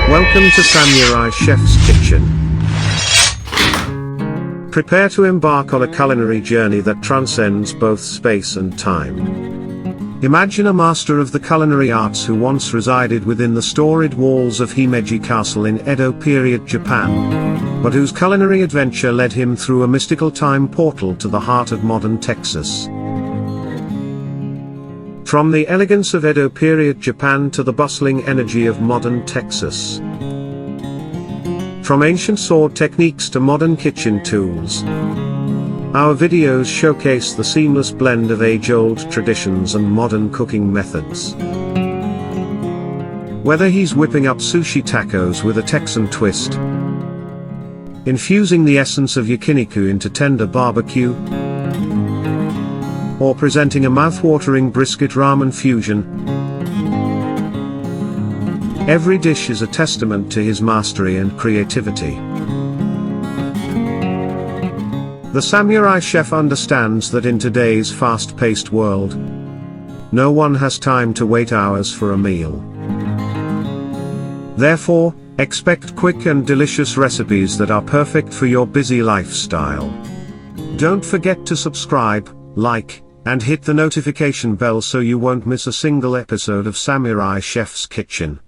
Welcome to Samurai Chef's Kitchen. Prepare to embark on a culinary journey that transcends both space and time. Imagine a master of the culinary arts who once resided within the storied walls of Himeji Castle in Edo period Japan, but whose culinary adventure led him through a mystical time portal to the heart of modern Texas. From the elegance of Edo period Japan to the bustling energy of modern Texas. From ancient sword techniques to modern kitchen tools. Our videos showcase the seamless blend of age-old traditions and modern cooking methods. Whether he's whipping up sushi tacos with a Texan twist, infusing the essence of yakiniku into tender barbecue, or presenting a mouth-watering brisket ramen fusion, every dish is a testament to his mastery and creativity. The Samurai Chef understands that in today's fast-paced world, no one has time to wait hours for a meal. Therefore, expect quick and delicious recipes that are perfect for your busy lifestyle. Don't forget to subscribe, like, and hit the notification bell so you won't miss a single episode of Samurai Chef's Kitchen.